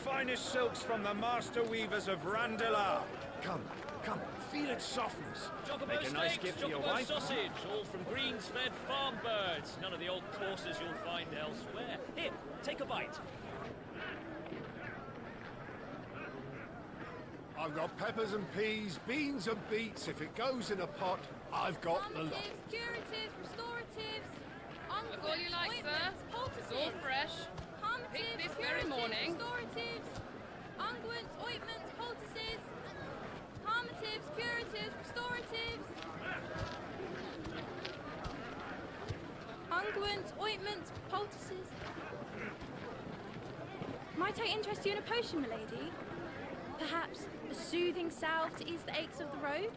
finest silks from the master weavers of Randalar. Come, come, feel its softness. Make a nice gift for your wife. Sausage, all from greens-fed farm birds. None of the old courses you'll find elsewhere. Here, take a bite. I've got peppers and peas, beans and beets. If it goes in a pot, I've got the lot. Curatives, restoratives, Look all you like, sir. It's all fresh. Pick this very morning. Restoratives, unguents, ointments, poultices, calmatives, curatives, restoratives, unguents, ointments, poultices. Might I interest you in a potion, milady? Perhaps a soothing salve to ease the aches of the road?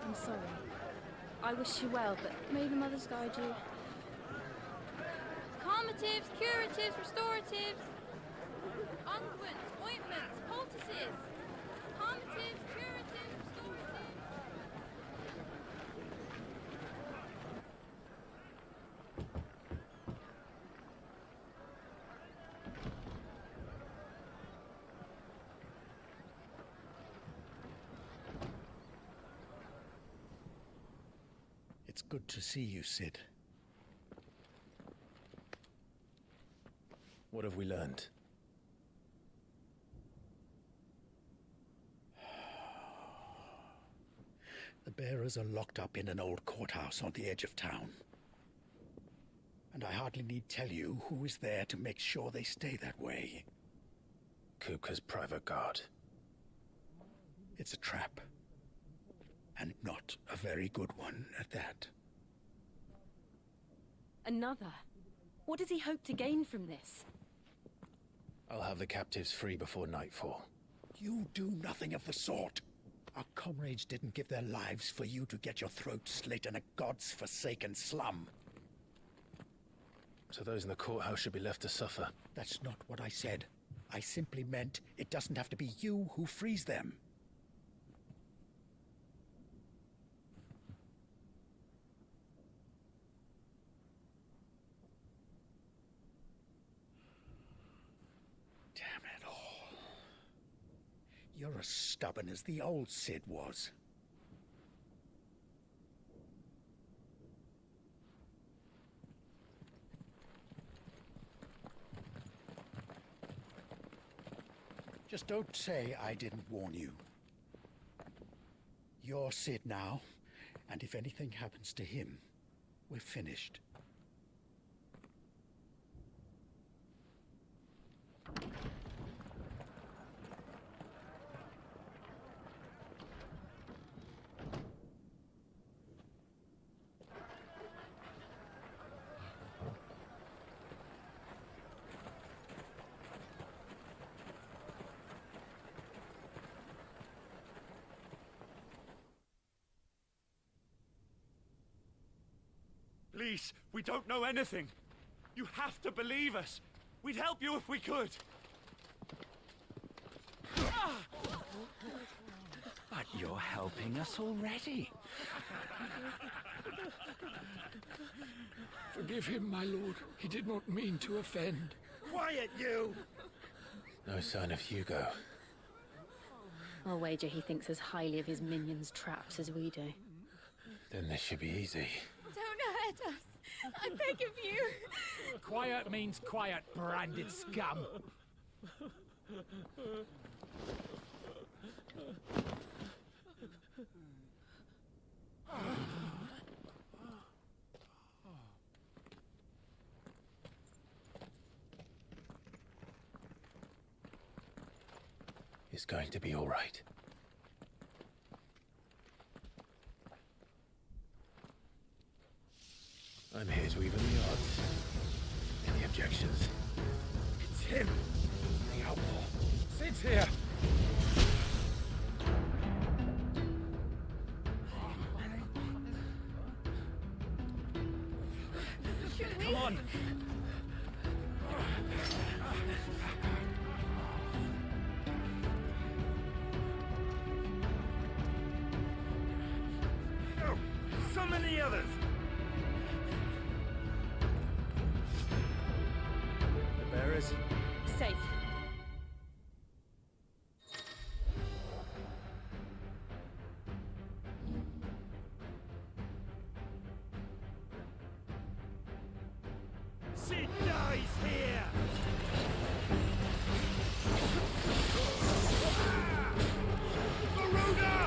I'm sorry. I wish you well, but may the mothers guide you. Calmatives, curatives, restoratives, unguents, ointments, poultices, calmatives, curatives, restoratives. It's good to see you, Sid. What have we learned? The bearers are locked up in an old courthouse on the edge of town. And I hardly need tell you who is there to make sure they stay that way. Kupka's private guard. It's a trap. And not a very good one at that. Another? What does he hope to gain from this? I'll have the captives free before nightfall. You do nothing of the sort. Our comrades didn't give their lives for you to get your throat slit in a god's forsaken slum. So those in the courthouse should be left to suffer. That's not what I said. I simply meant it doesn't have to be you who frees them. Damn it all. You're as stubborn as the old Sid was. Just don't say I didn't warn you. You're Sid now, and if anything happens to him, we're finished. Please, we don't know anything. You have to believe us. We'd help you if we could. But you're helping us already. Forgive him, my lord. He did not mean to offend. Quiet, you! No sign of Hugo. I'll wager he thinks as highly of his minions' traps as we do. Then this should be easy. Don't hurt us. I beg of you. Quiet means quiet, branded scum. It's going to be all right. I'm here to even the odds. Any objections? It's him! The outlaw. Sid's here! Come on! Summon Summon the others! The bearers? Safe. Sid dies here! Garuda!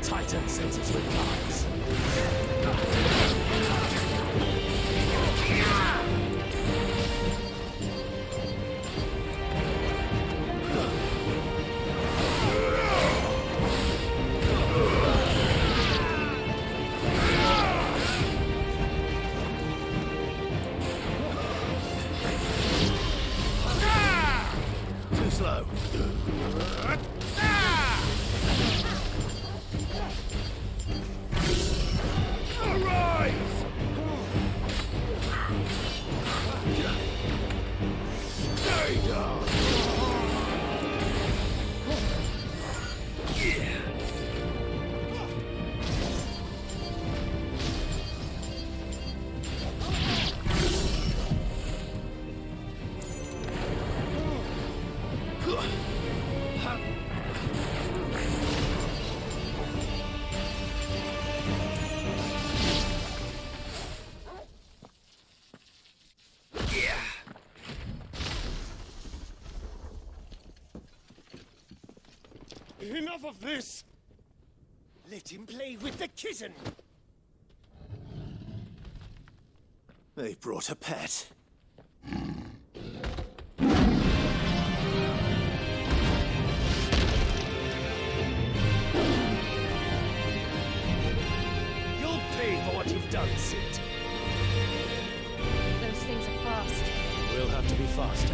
Titan sends its replies. Too slow. Arise! Stay down. Enough of this! Let him play with the kitten! They brought a pet. You'll pay for what you've done, Sid. Those things are fast. We'll have to be faster.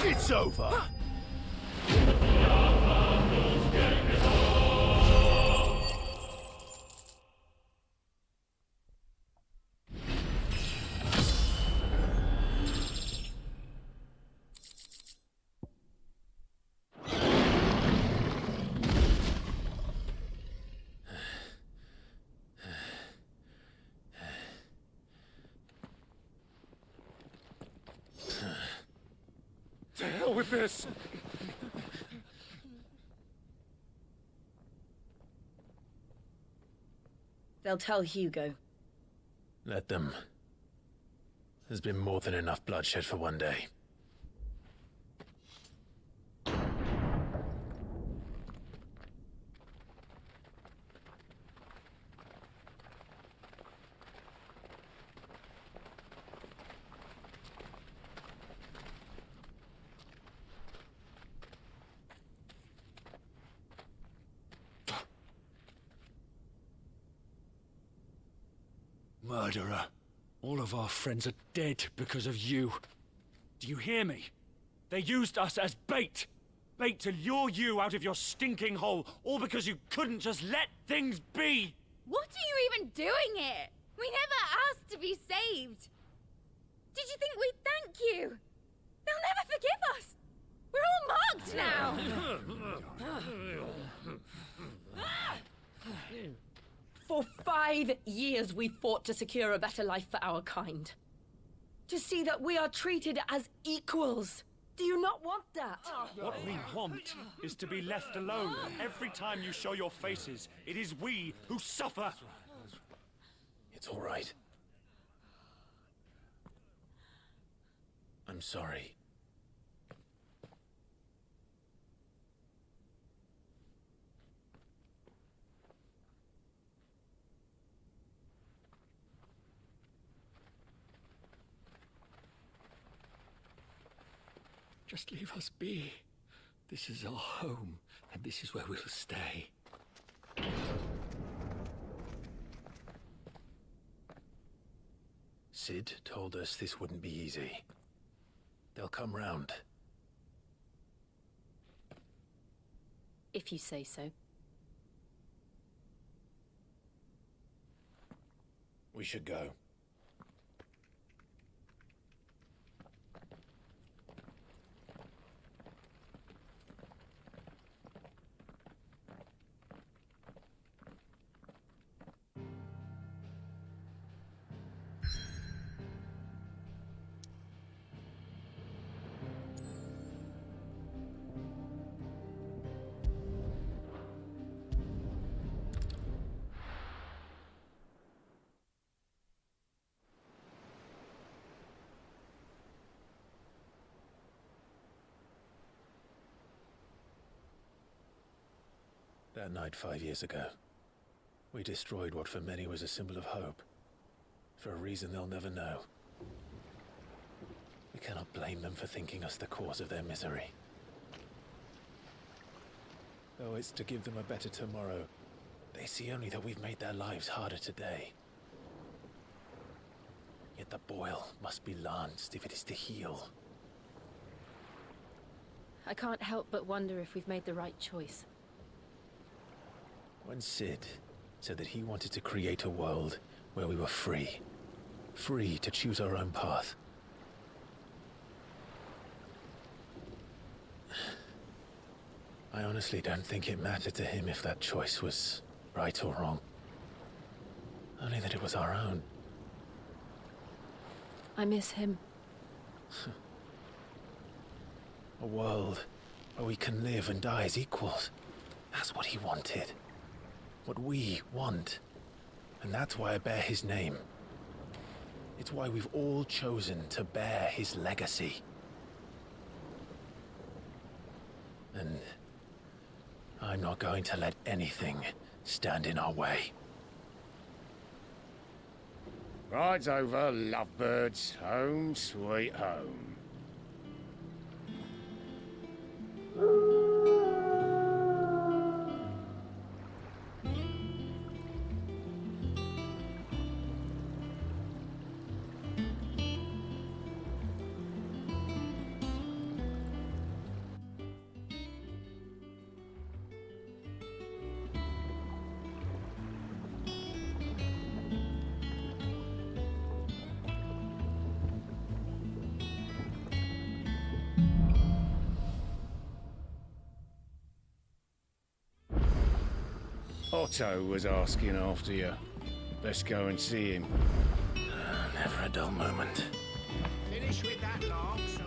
It's over. To hell with this! They'll tell Hugo. Let them. There's been more than enough bloodshed for one day. Murderer. All of our friends are dead because of you. Do you hear me? They used us as bait. Bait to lure you out of your stinking hole, all because you couldn't just let things be. What are you even doing here? We never asked to be saved. Did you think we'd thank you? They'll never forgive us. We're all marked now. For 5 years we fought to secure a better life for our kind. To see that we are treated as equals. Do you not want that? What we want is to be left alone. Every time you show your faces, it is we who suffer. It's all right. I'm sorry. Just leave us be. This is our home, and this is where we'll stay. Sid told us this wouldn't be easy. They'll come round. If you say so. We should go. That night 5 years ago, we destroyed what for many was a symbol of hope. For a reason they'll never know. We cannot blame them for thinking us the cause of their misery. Though it's to give them a better tomorrow, they see only that we've made their lives harder today. Yet the boil must be lanced if it is to heal. I can't help but wonder if we've made the right choice. When Sid said that he wanted to create a world where we were free. Free to choose our own path. I honestly don't think it mattered to him if that choice was right or wrong. Only that it was our own. I miss him. A world where we can live and die as equals. That's what he wanted. What we want. And that's why I bear his name. It's why we've all chosen to bear his legacy. And I'm not going to let anything stand in our way. Rides over, lovebirds. Home sweet home. Otto was asking after you. Let's go and see him. Never a dull moment. Finish with that log, so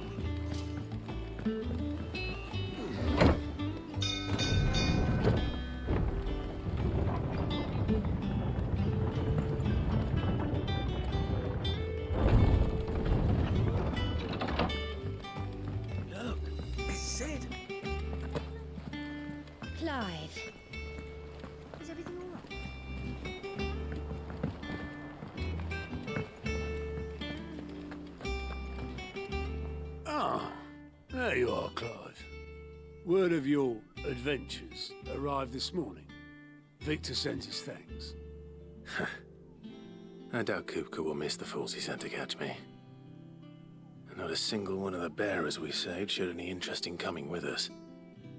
Look, it's Sid. Clive. Is everything all right? Ah, there you are, Clive. Word of your adventures arrived this morning. Victor sent his thanks. I doubt Kupka will miss the fools he sent to catch me. And not a single one of the bearers we saved showed any interest in coming with us.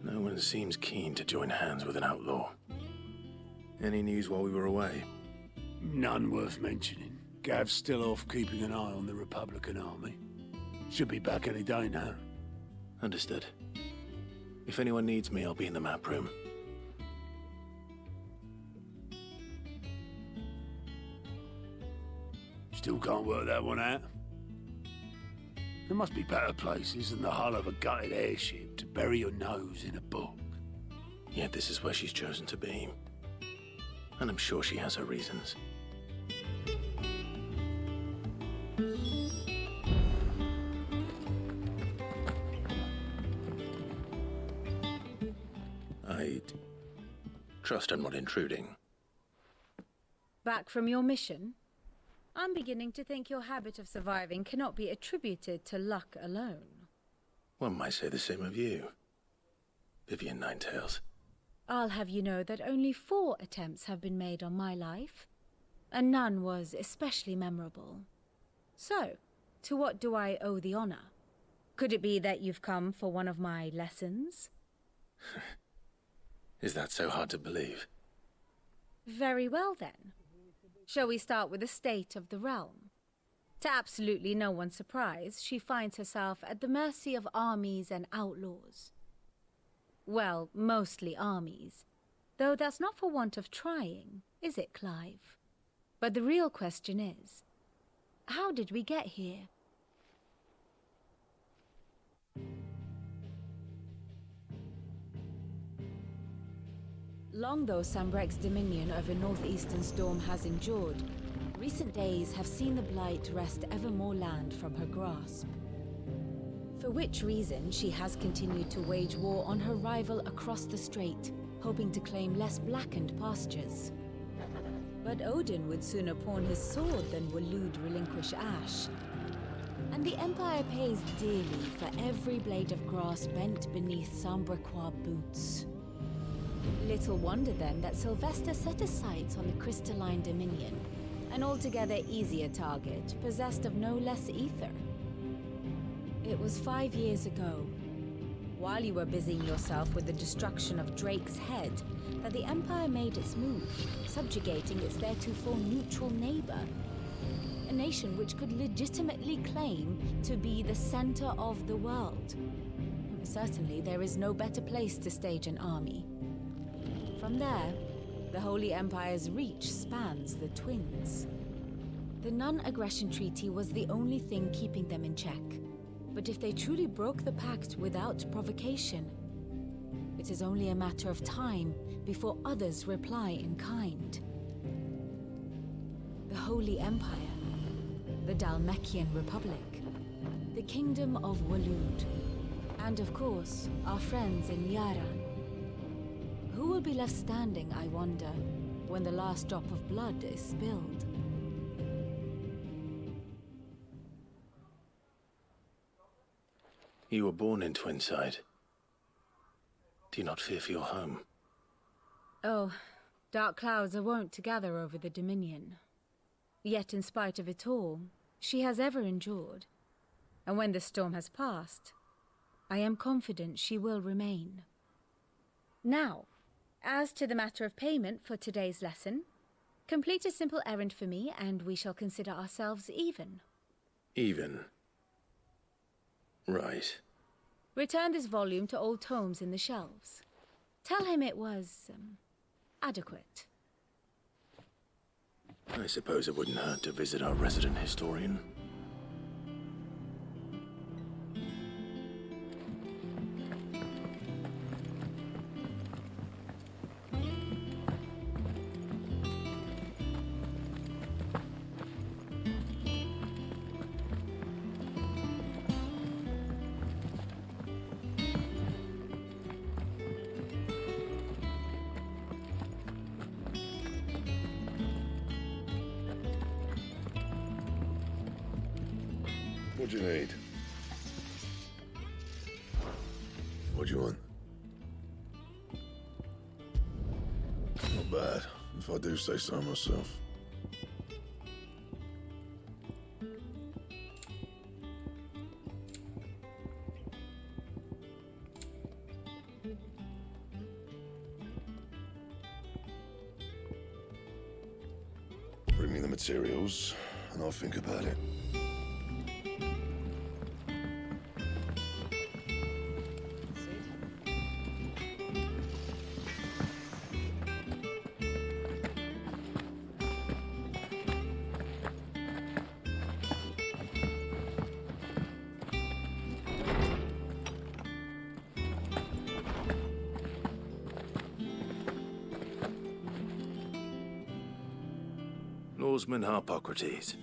No one seems keen to join hands with an outlaw. Any news while we were away? None worth mentioning. Gav's still off keeping an eye on the Republican army. Should be back any day now. Understood. If anyone needs me, I'll be in the map room. Still can't work that one out. There must be better places than the hull of a gutted airship to bury your nose in a book. Yet this is where she's chosen to be. And I'm sure she has her reasons. I'd trust I'm not intruding. Back from your mission? I'm beginning to think your habit of surviving cannot be attributed to luck alone. One might say the same of you, Vivian Ninetails. I'll have you know that only 4 attempts have been made on my life, and none was especially memorable. So, to what do I owe the honor? Could it be that you've come for one of my lessons? Is that so hard to believe? Very well then. Shall we start with the state of the realm? To absolutely no one's surprise, she finds herself at the mercy of armies and outlaws. Well, mostly armies. Though that's not for want of trying, is it, Clive? But the real question is, how did we get here? Long though Sambrek's dominion over northeastern Storm has endured, recent days have seen the blight wrest ever more land from her grasp. For which reason she has continued to wage war on her rival across the strait, hoping to claim less blackened pastures. But Odin would sooner pawn his sword than Waloed relinquish Ash. And the Empire pays dearly for every blade of grass bent beneath Sambrequois boots. Little wonder then that Sylvester set his sights on the crystalline dominion, an altogether easier target, possessed of no less ether. It was 5 years ago. while you were busying yourself with the destruction of Drake's head, that the Empire made its move, subjugating its theretofore neutral neighbor. A nation which could legitimately claim to be the center of the world. Certainly, there is no better place to stage an army. From there, the Holy Empire's reach spans the Twins. The non-aggression treaty was the only thing keeping them in check. But if they truly broke the pact without provocation, it is only a matter of time before others reply in kind. The Holy Empire, the Dhalmekian Republic, the Kingdom of Waloed, and of course, our friends in Yaran. Who will be left standing, I wonder, when the last drop of blood is spilled? You were born in Twinside. Do you not fear for your home? Oh, dark clouds are wont to gather over the Dominion. Yet in spite of it all, she has ever endured. And when the storm has passed, I am confident she will remain. Now, as to the matter of payment for today's lesson, complete a simple errand for me and we shall consider ourselves even. Even? Right. Return this volume to old tomes in the shelves. Tell him it was, adequate. I suppose it wouldn't hurt to visit our resident historian. What do you need? What do you want? Not bad, if I do say so myself. Bring me the materials, and I'll think about it. Lawsman Harpocrates.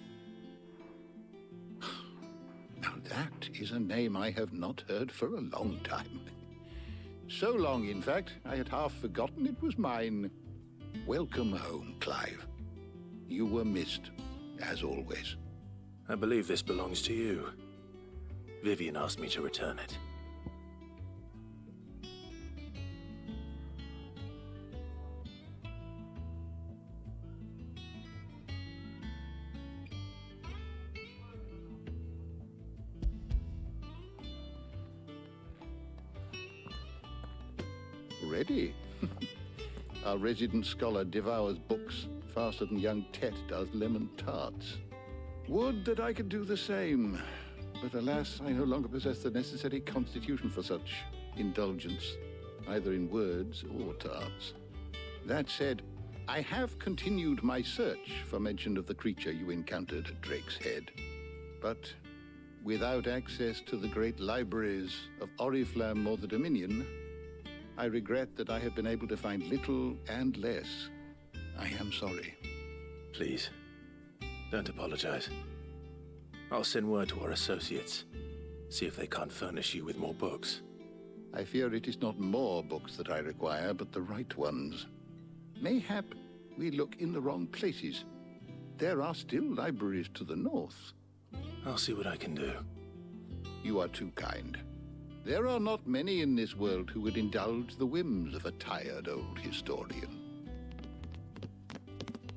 Now that is a name I have not heard for a long time. So long, in fact, I had half forgotten it was mine. Welcome home, Clive. You were missed, as always. I believe this belongs to you. Vivian asked me to return it. Ready? Our resident scholar devours books faster than young Tet does lemon tarts. Would that I could do the same, but alas, I no longer possess the necessary constitution for such indulgence, either in words or tarts. That said, I have continued my search for mention of the creature you encountered at Drake's Head, but without access to the great libraries of Oriflamme or the Dominion, I regret that I have been able to find little and less. I am sorry. Please, don't apologize. I'll send word to our associates. See if they can't furnish you with more books. I fear it is not more books that I require, but the right ones. Mayhap we look in the wrong places. There are still libraries to the north. I'll see what I can do. You are too kind. There are not many in this world who would indulge the whims of a tired old historian.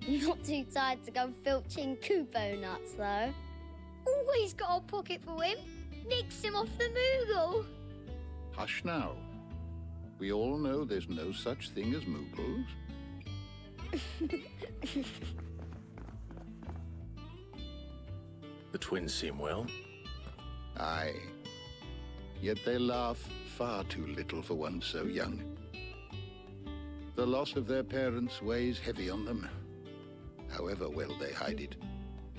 Not too tired to go filching Kupo nuts, though. Always got a pocket for him. Nicks him off the Moogle. Hush now. We all know there's no such thing as moogles. The twins seem well. Aye. Yet they laugh far too little for one so young. The loss of their parents weighs heavy on them, however well they hide it.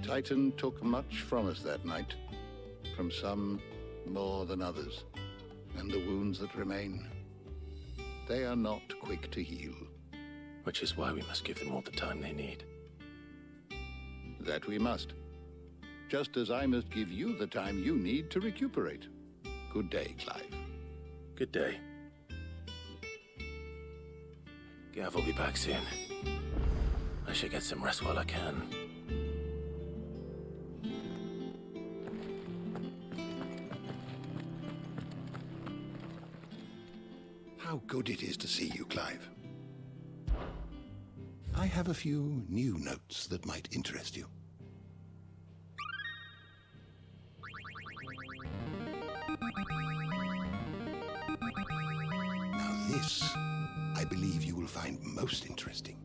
Titan took much from us that night, from some more than others, and the wounds that remain, they are not quick to heal. Which is why we must give them all the time they need. That we must. Just as I must give you the time you need to recuperate. Good day, Clive. Good day. Gav will be back soon. I should get some rest while I can. How good it is to see you, Clive. I have a few new notes that might interest you. Now this, I believe you will find most interesting.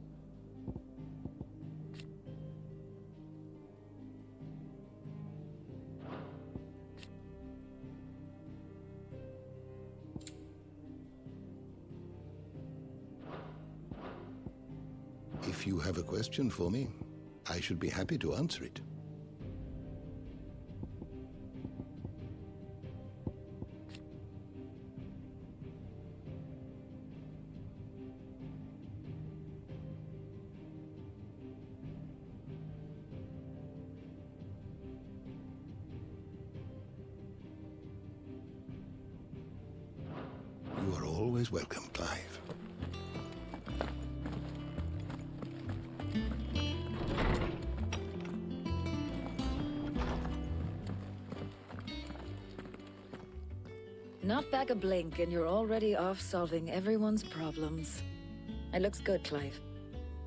If you have a question for me, I should be happy to answer it. You are always welcome, Clive. Not back a blink and you're already off solving everyone's problems. It looks good, Clive.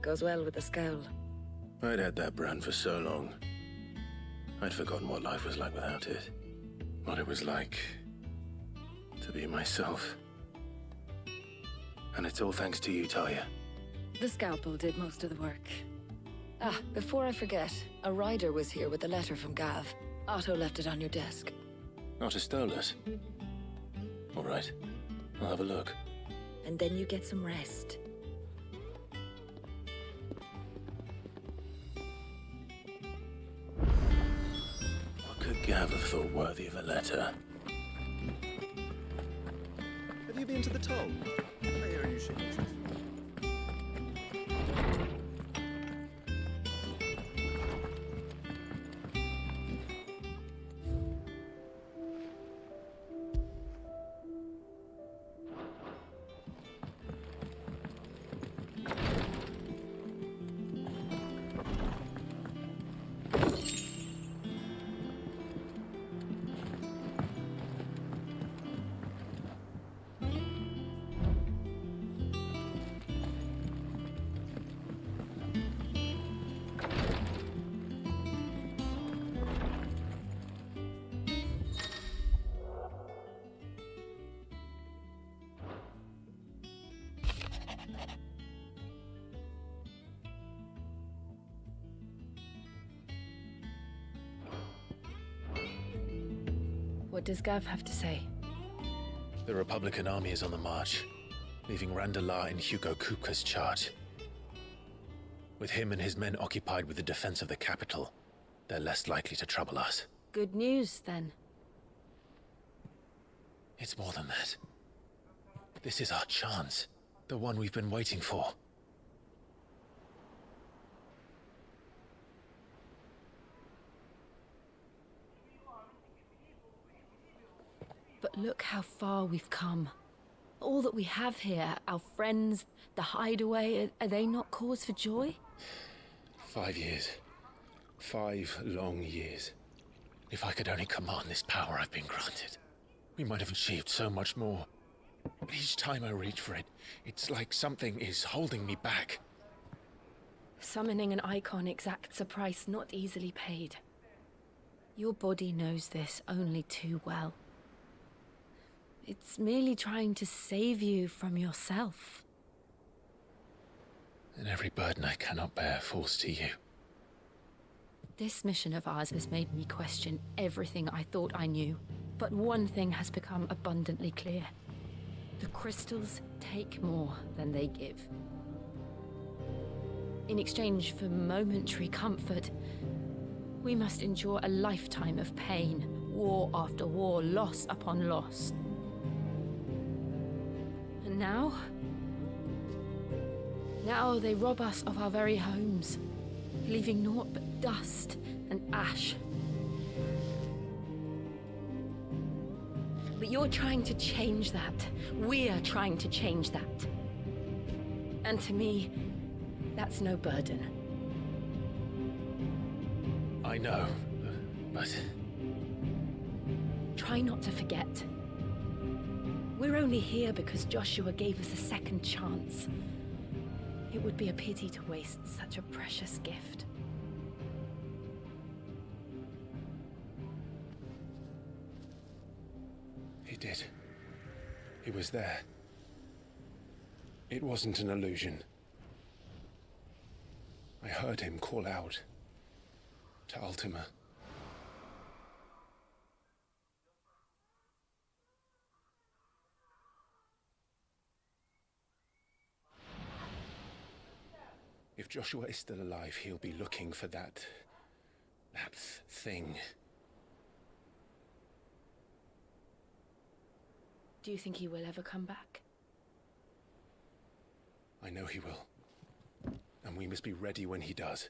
Goes well with the scowl. I'd had that brand for so long. I'd forgotten what life was like without it. What it was like to be myself. And it's all thanks to you, Talia. The scalpel did most of the work. Ah, before I forget, a rider was here with a letter from Gav. Otto left it on your desk. Otto stole it. All right, I'll have a look. And then you get some rest. What could Gav have thought worthy of a letter? Have you been to the toll? I hear a new ship. What does Gav have to say? The Republican army is on the march, leaving Randalar in Hugo Kupka's charge. With him and his men occupied with the defense of the capital, they're less likely to trouble us. Good news, then. It's more than that. This is our chance. The one we've been waiting for. But look how far we've come. All that we have here, our friends, the hideaway, are they not cause for joy? 5 years. 5 long years. If I could only command this power I've been granted, we might have achieved so much more. But each time I reach for it, it's like something is holding me back. Summoning an icon exacts a price not easily paid. Your body knows this only too well. It's merely trying to save you from yourself. And every burden I cannot bear falls to you. This mission of ours has made me question everything I thought I knew. But one thing has become abundantly clear. The crystals take more than they give. In exchange for momentary comfort, we must endure a lifetime of pain, war after war, loss upon loss. And now they rob us of our very homes, leaving naught but dust and ash. But you're trying to change that. We're trying to change that. And to me, that's no burden. I know, but... Try not to forget. We're only here because Joshua gave us a second chance. It would be a pity to waste such a precious gift. He did. He was there. It wasn't an illusion. I heard him call out to Ultima. If Joshua is still alive, he'll be looking for that thing. Do you think he will ever come back? I know he will. And we must be ready when he does.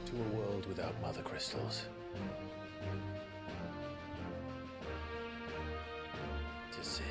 To a world without mother crystals. To Sid.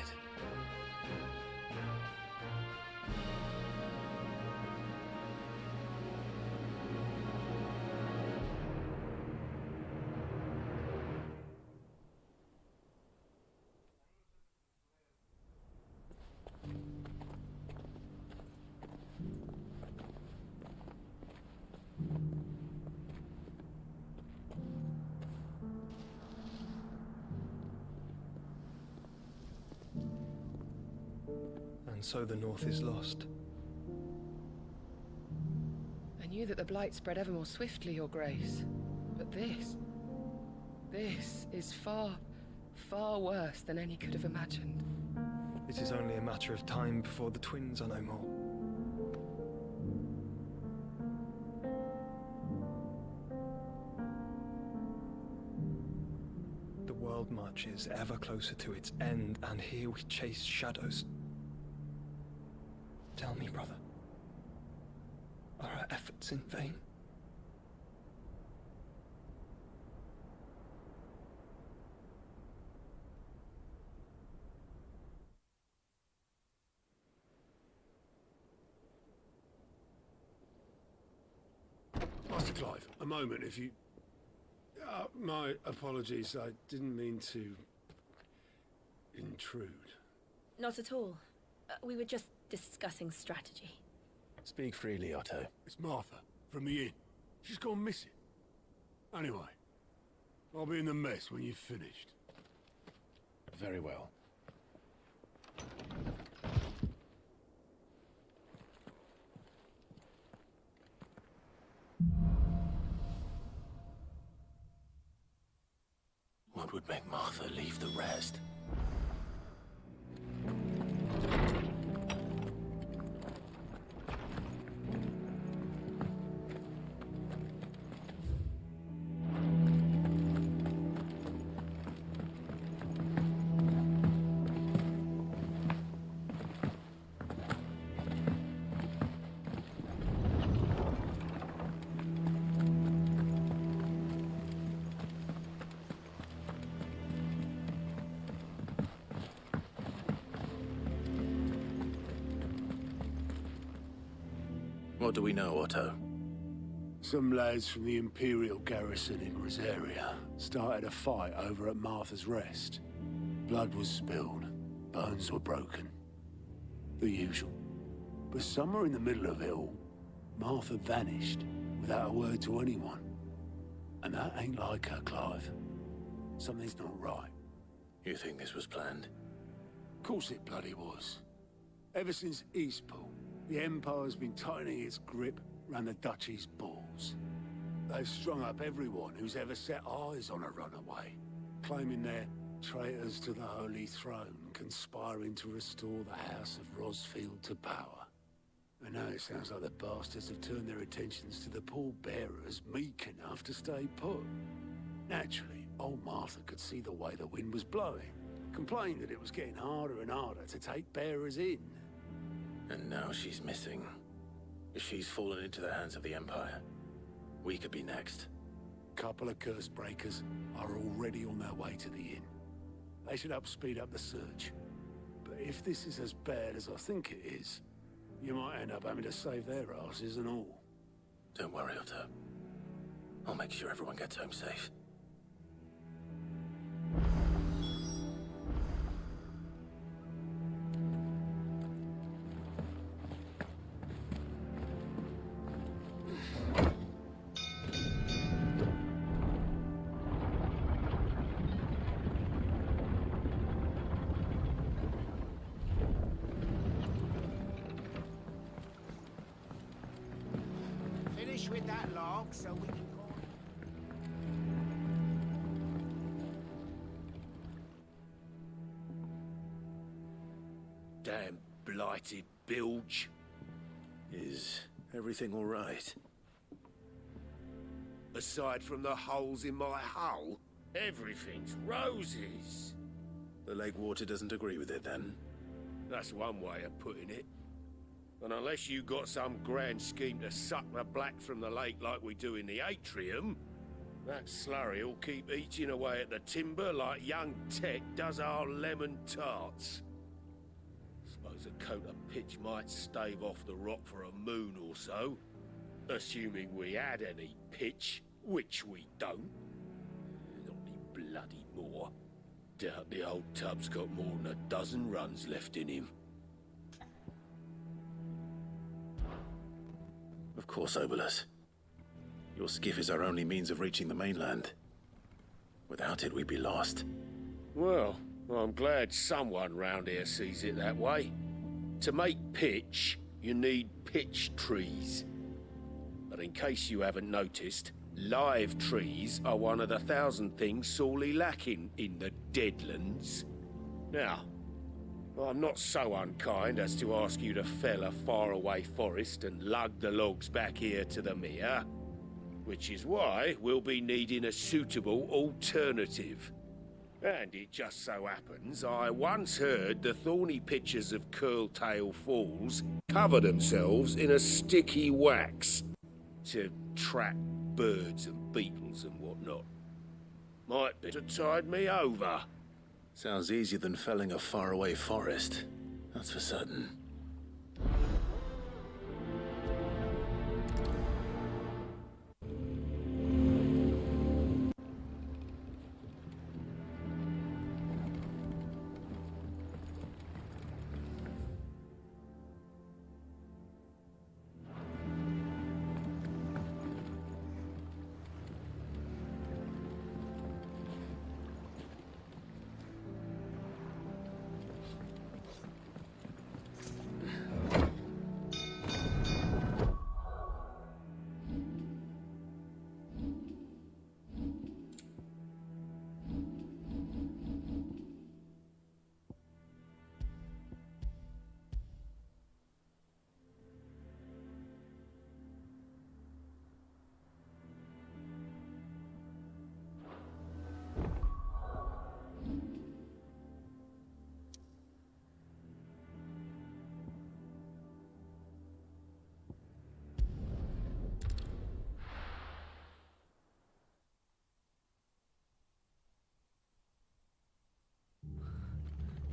And so the North is lost. I knew that the blight spread ever more swiftly, Your Grace. But this is far, far worse than any could have imagined. It is only a matter of time before the twins are no more. The world marches ever closer to its end, and here we chase shadows. Tell me, brother, are our efforts in vain? Master Clive, a moment, if you... my apologies, I didn't mean to... intrude. Not at all. We were just discussing strategy. Speak freely, Otto. It's Martha, from the inn. She's gone missing. Anyway, I'll be in the mess when you've finished. Very well. What would make Martha leave the rest? What do we know, Otto? Some lads from the Imperial garrison in Rosaria started a fight over at Martha's Rest. Blood was spilled, bones were broken. The usual. But somewhere in the middle of it all, Martha vanished without a word to anyone. And that ain't like her, Clive. Something's not right. You think this was planned? Of course it bloody was. Ever since Eastpool, the Empire's been tightening its grip round the Duchy's balls. They've strung up everyone who's ever set eyes on a runaway, claiming they're traitors to the Holy Throne, conspiring to restore the House of Rosfield to power. And now it sounds like the bastards have turned their attentions to the pallbearers meek enough to stay put. Naturally, old Martha could see the way the wind was blowing, complained that it was getting harder and harder to take bearers in. And now she's missing. If she's fallen into the hands of the Empire, we could be next. Couple of curse breakers are already on their way to the inn. They should help speed up the search. But if this is as bad as I think it is, you might end up having to save their asses and all. Don't worry, Otto. I'll make sure everyone gets home safe. Finish with that log so we can call it. Damn blighted bilge. Is everything all right? Aside from the holes in my hull, everything's roses. The lake water doesn't agree with it, then? That's one way of putting it. And unless you got some grand scheme to suck the black from the lake like we do in the atrium, that slurry'll keep eating away at the timber like young Tech does our lemon tarts. Suppose a coat of pitch might stave off the rock for a moon or so, assuming we had any pitch, which we don't. Not any bloody more. Doubt the old tub's got more than a dozen runs left in him. Of course, Obolus. Your skiff is our only means of reaching the mainland. Without it, we'd be lost. Well, I'm glad someone round here sees it that way. To make pitch, you need pitch trees. But in case you haven't noticed, live trees are one of the 1,000 things sorely lacking in the Deadlands. Now, I'm not so unkind as to ask you to fell a faraway forest and lug the logs back here to the mere, which is why we'll be needing a suitable alternative. And it just so happens I once heard the thorny pitchers of Curltail Falls cover themselves in a sticky wax to trap birds and beetles and whatnot. Might be to tide me over. Sounds easier than felling a faraway forest. That's for certain.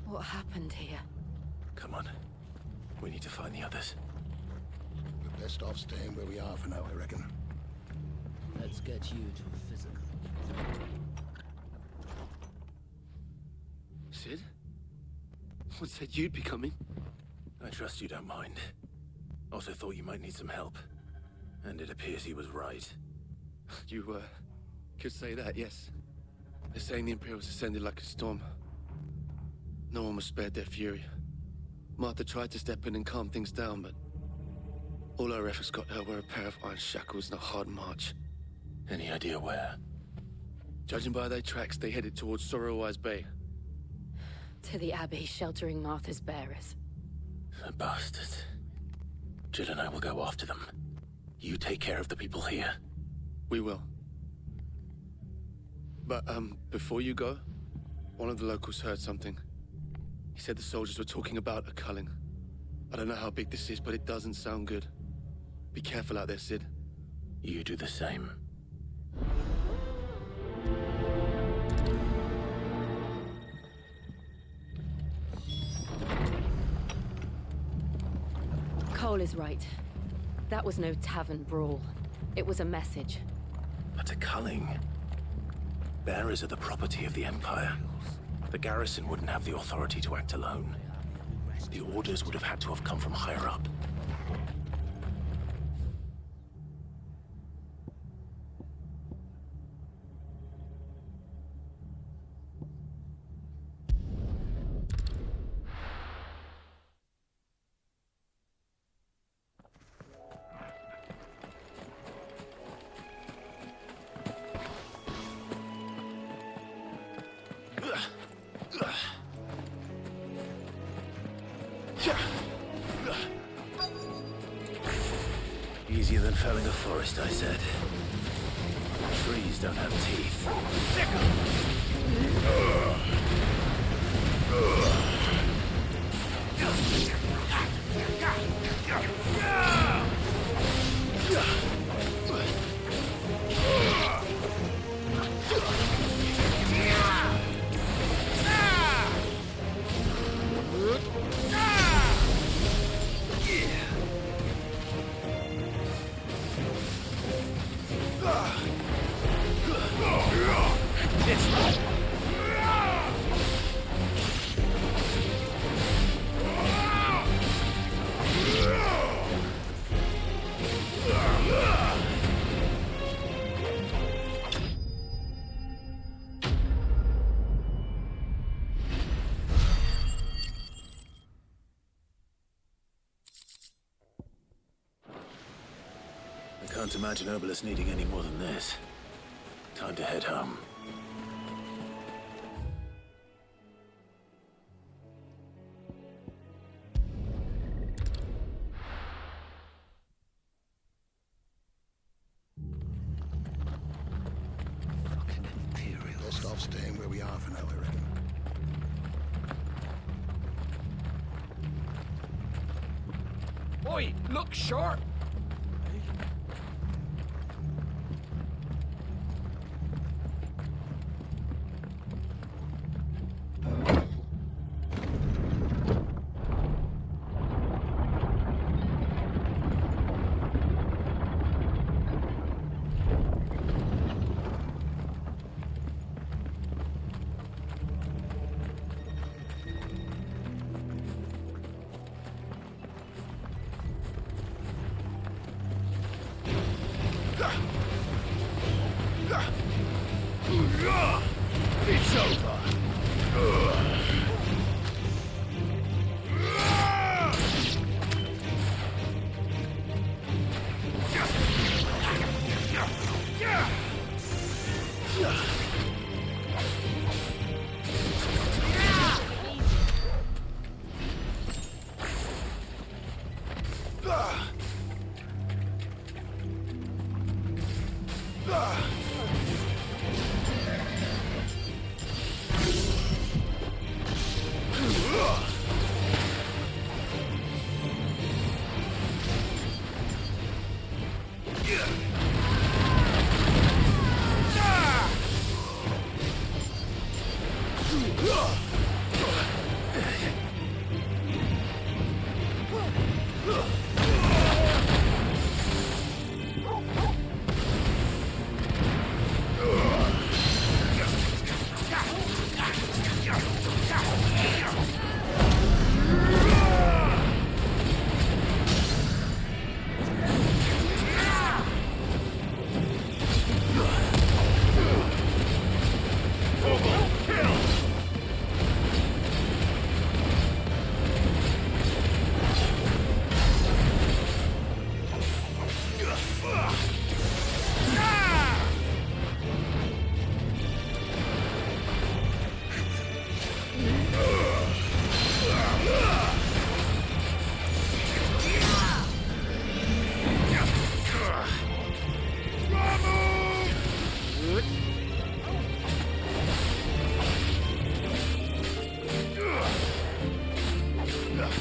What happened here? Come on. We need to find the others. We're best off staying where we are for now, I reckon. Let's get you to a physical. See? Someone said you'd be coming. I trust you don't mind. Also thought you might need some help. And it appears he was right. You, could say that, yes. They're saying the Imperials ascended like a storm. No one was spared their fury. Martha tried to step in and calm things down, but all her efforts got her were a pair of iron shackles and a hard march. Any idea where? Judging by their tracks, they headed towards Sorrowwise Bay. To the Abbey, sheltering Martha's bearers. The bastards. Jill and I will go after them. You take care of the people here. We will. But, before you go, one of the locals heard something. He said the soldiers were talking about a culling. I don't know how big this is, but it doesn't sound good. Be careful out there, Sid. You do the same. Cole is right. That was no tavern brawl. It was a message. But a culling. Bearers are the property of the Empire. The garrison wouldn't have the authority to act alone. The orders would have had to have come from higher up. Easier than felling a forest, I said. Trees don't have teeth. I can't imagine Obelisk needing any more than this. Time to head home. Fucking Imperials. Best off staying where we are for now, I reckon. Oi, look sharp!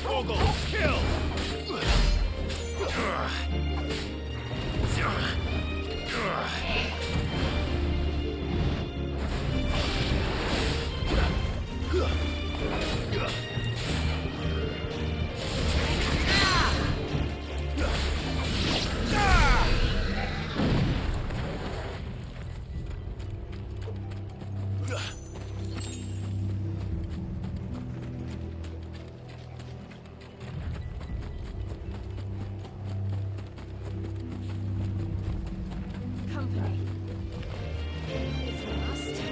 Ogle, kill! Company. If you must.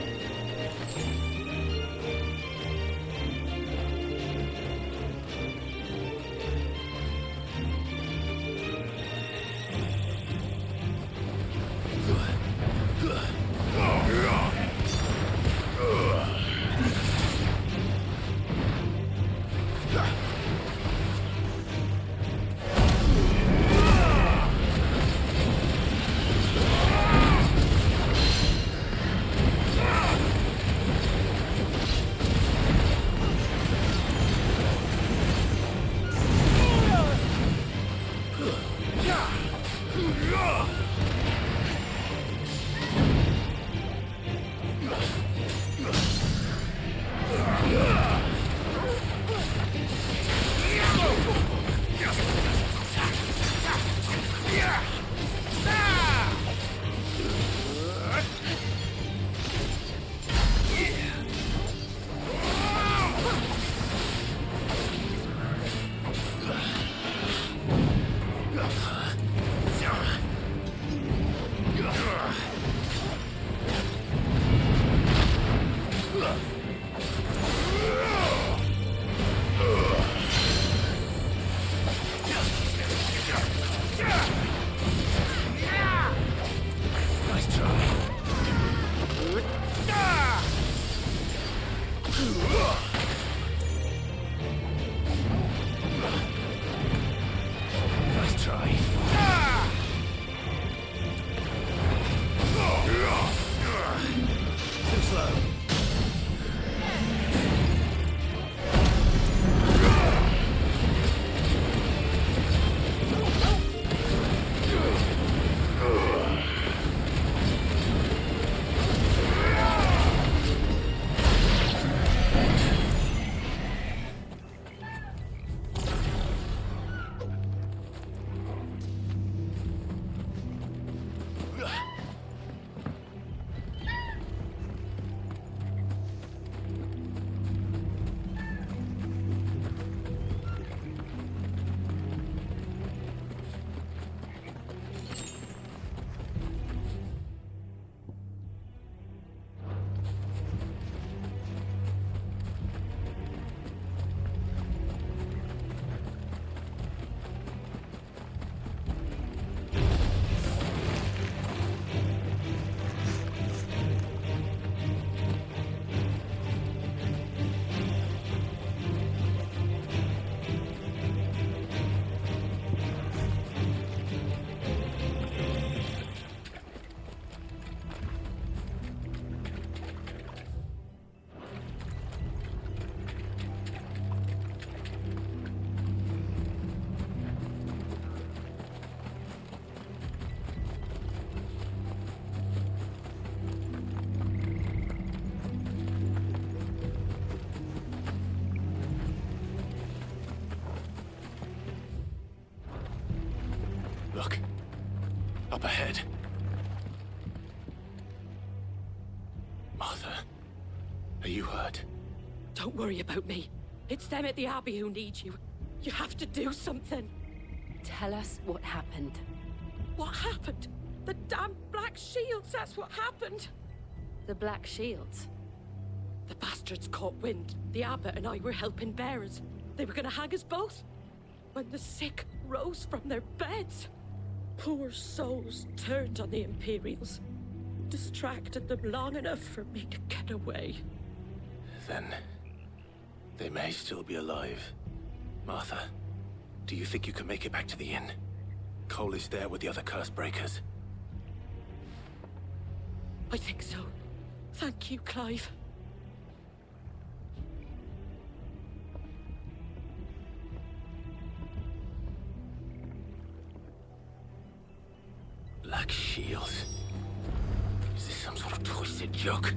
Look. Up ahead. Martha, are you hurt? Don't worry about me. It's them at the Abbey who need you. You have to do something. Tell us what happened. What happened? The damn Black Shields, that's what happened. The Black Shields? The bastards caught wind. The abbot and I were helping bearers. They were gonna hang us both. When the sick rose from their beds, poor souls turned on the Imperials. Distracted them long enough for me to get away. Then they may still be alive. Martha, do you think you can make it back to the inn? Cole is there with the other curse breakers. I think so. Thank you, Clive. Black shields. Is this some sort of twisted joke?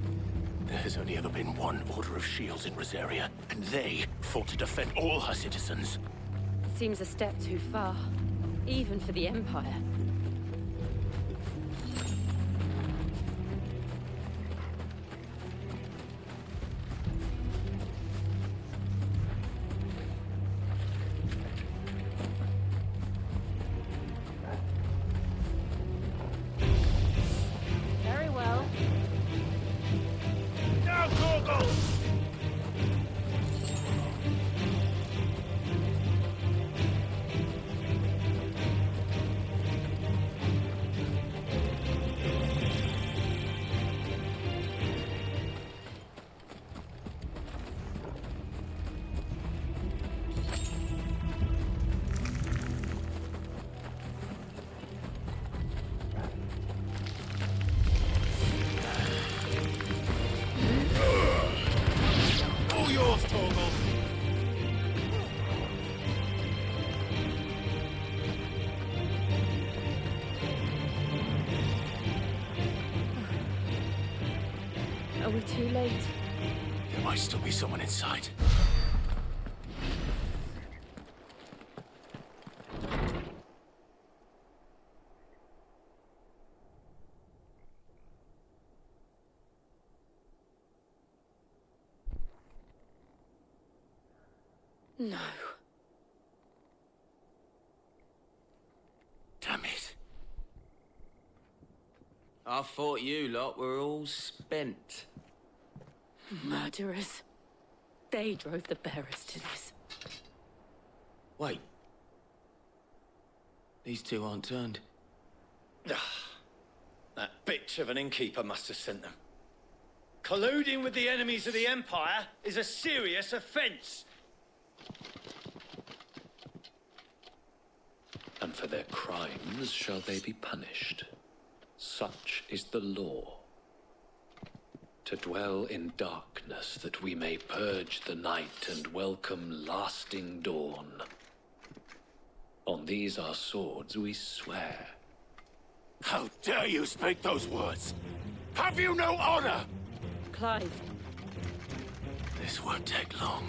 There has only ever been one order of shields in Rosaria, and they fought to defend all her citizens. It seems a step too far, even for the Empire. Very well. Now, Gorgles! All yours, Torgles! Are we too late? There might still be someone inside. No. Damn it. I thought you lot were all spent. Murderers. They drove the bearers to this. Wait. These two aren't turned. That bitch of an innkeeper must have sent them. Colluding with the enemies of the Empire is a serious offense. And for their crimes shall they be punished. Such is the law. To dwell in darkness that we may purge the night and welcome lasting dawn. On these our swords we swear. How dare you speak those words? Have you no honor? Clive. This won't take long.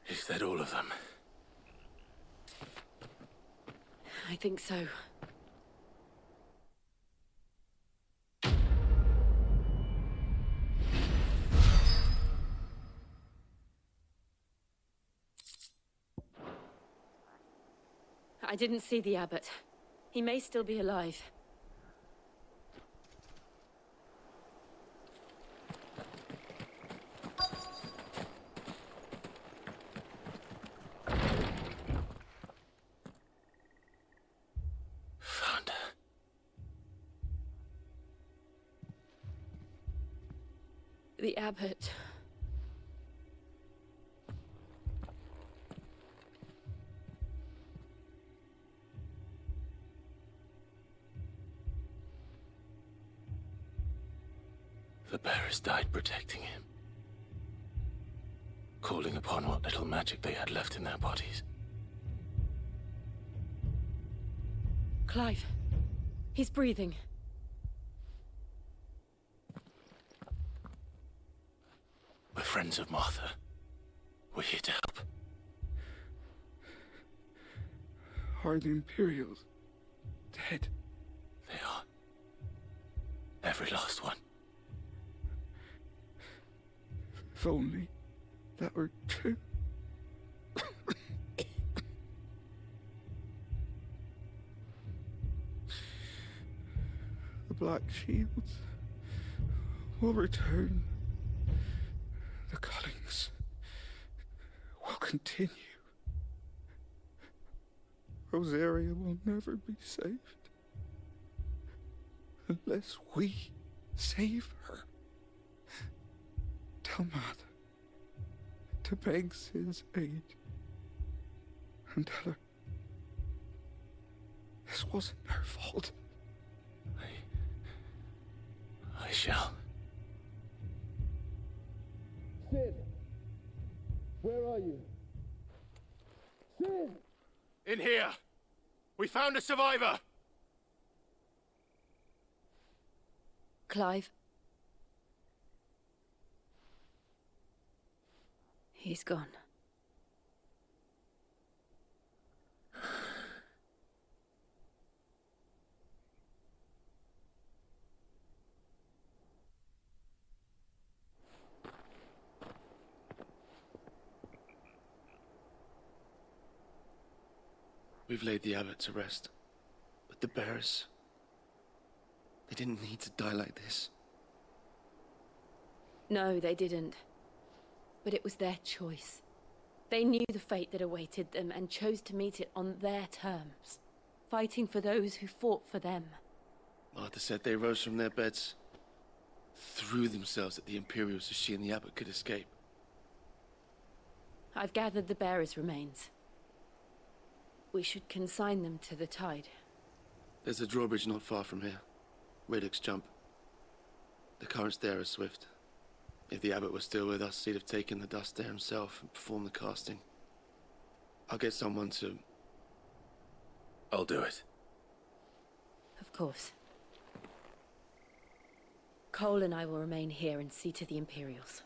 Is that all of them? I think so. I didn't see the abbot. He may still be alive. Found her. The abbot. The bearers died protecting him. Calling upon what little magic they had left in their bodies. Clive. He's breathing. We're friends of Martha. We're here to help. Are the Imperials dead? They are. Every last one. If only that were true. The Black Shields will return. The cullings will continue. Rosaria will never be saved unless we save her. Tell Matt to beg Sid's aid and tell her this wasn't her fault. I shall. Sid! Where are you? Sid! In here! We found a survivor! Clive. He's gone. We've laid the abbot to rest, but the bearers, they didn't need to die like this. No, they didn't. But it was their choice. They knew the fate that awaited them and chose to meet it on their terms, fighting for those who fought for them. Martha said they rose from their beds, threw themselves at the Imperials so she and the abbot could escape. I've gathered the bearers' remains. We should consign them to the tide. There's a drawbridge not far from here. Radix jump. The currents there are swift. If the abbot was still with us, he'd have taken the dust there himself and performed the casting. I'll get someone to... I'll do it. Of course. Cole and I will remain here and see to the Imperials.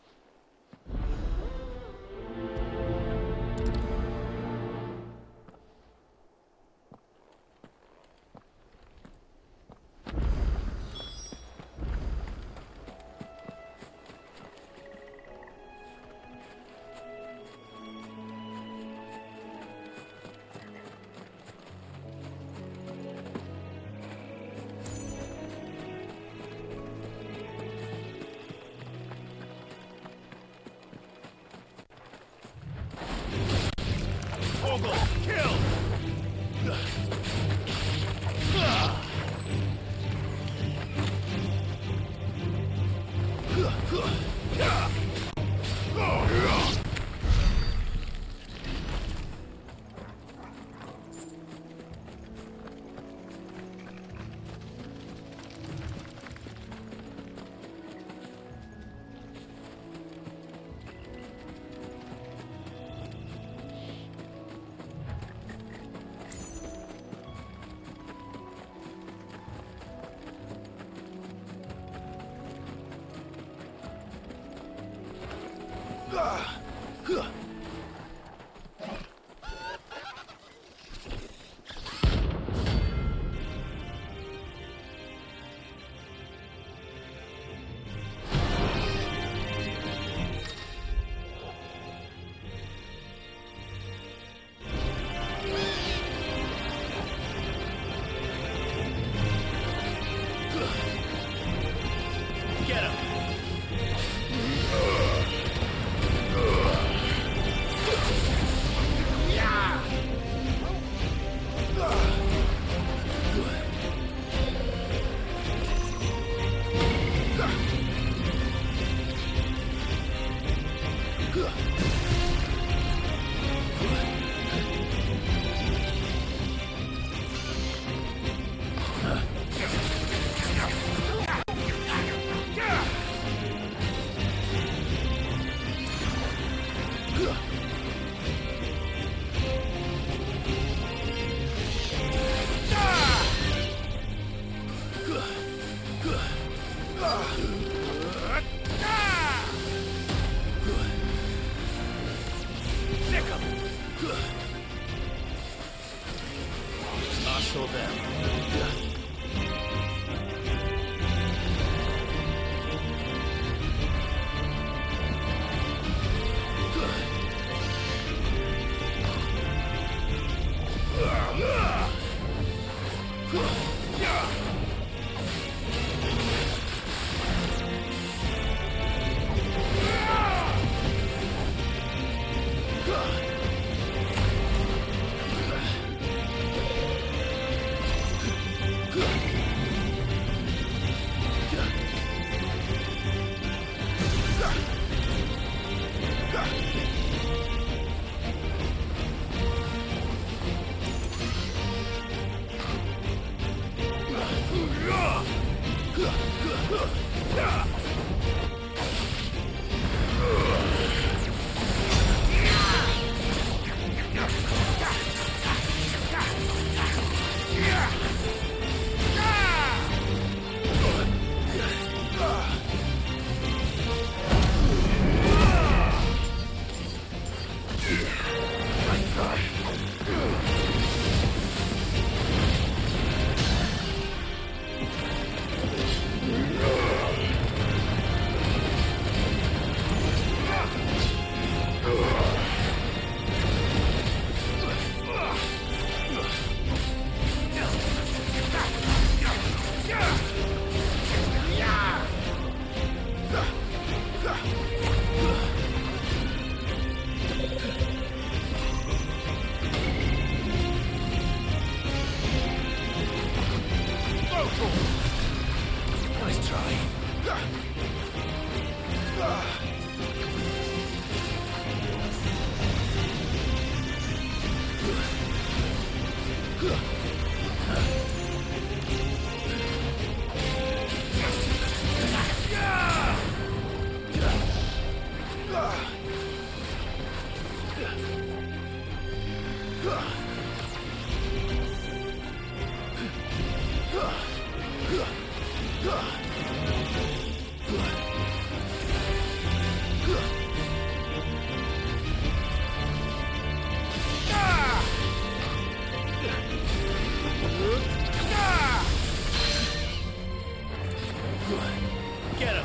Get him!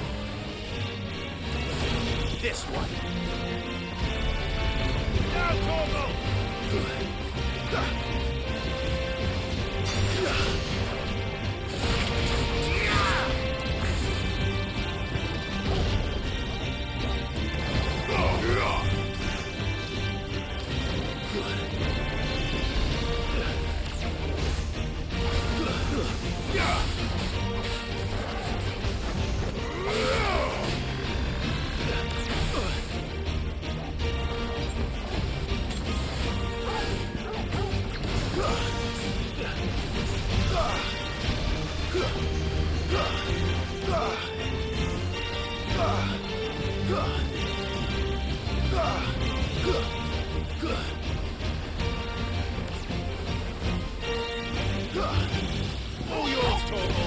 This one! Now, Torgal! All yours, Torgal!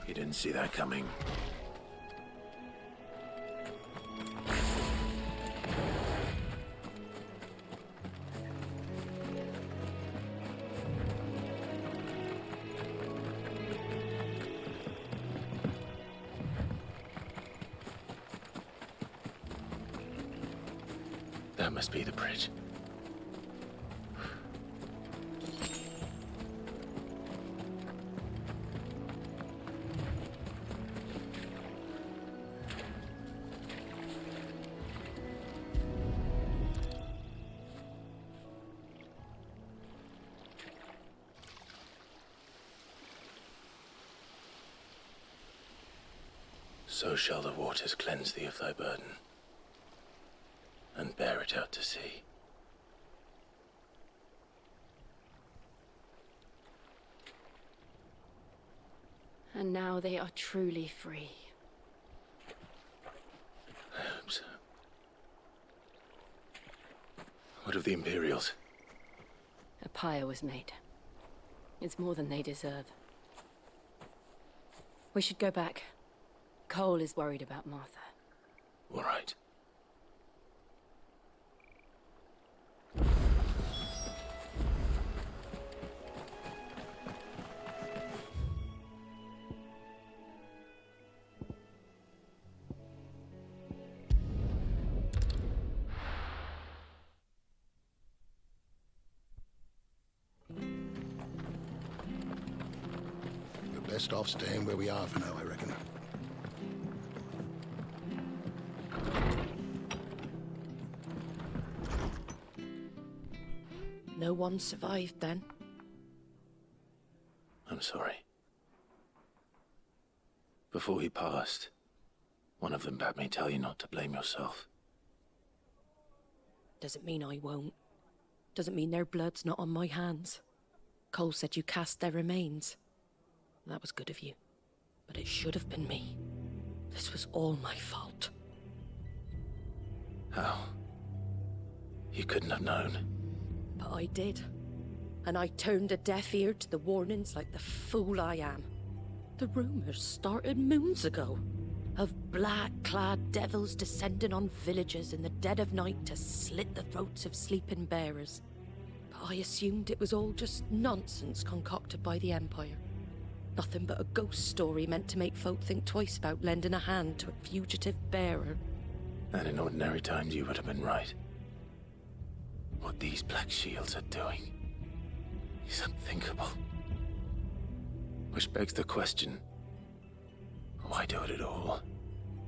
You didn't see that coming. That must be the bridge. So shall the waters cleanse thee of thy burden, and bear it out to sea. And now they are truly free. I hope so. What of the Imperials? A pyre was made. It's more than they deserve. We should go back. Cole is worried about Martha. All right. We're best off staying where we are for now, I reckon. No one survived then? I'm sorry. Before he passed, one of them bade me tell you not to blame yourself. Doesn't mean I won't. Doesn't mean their blood's not on my hands. Cole said you cast their remains. That was good of you. But it should have been me. This was all my fault. How? You couldn't have known. But I did. And I turned a deaf ear to the warnings like the fool I am. The rumors started moons ago. Of black-clad devils descending on villages in the dead of night to slit the throats of sleeping bearers. But I assumed it was all just nonsense concocted by the Empire. Nothing but a ghost story meant to make folk think twice about lending a hand to a fugitive bearer. And in ordinary times you would have been right. What these Black Shields are doing is unthinkable. Which begs the question, why do it at all?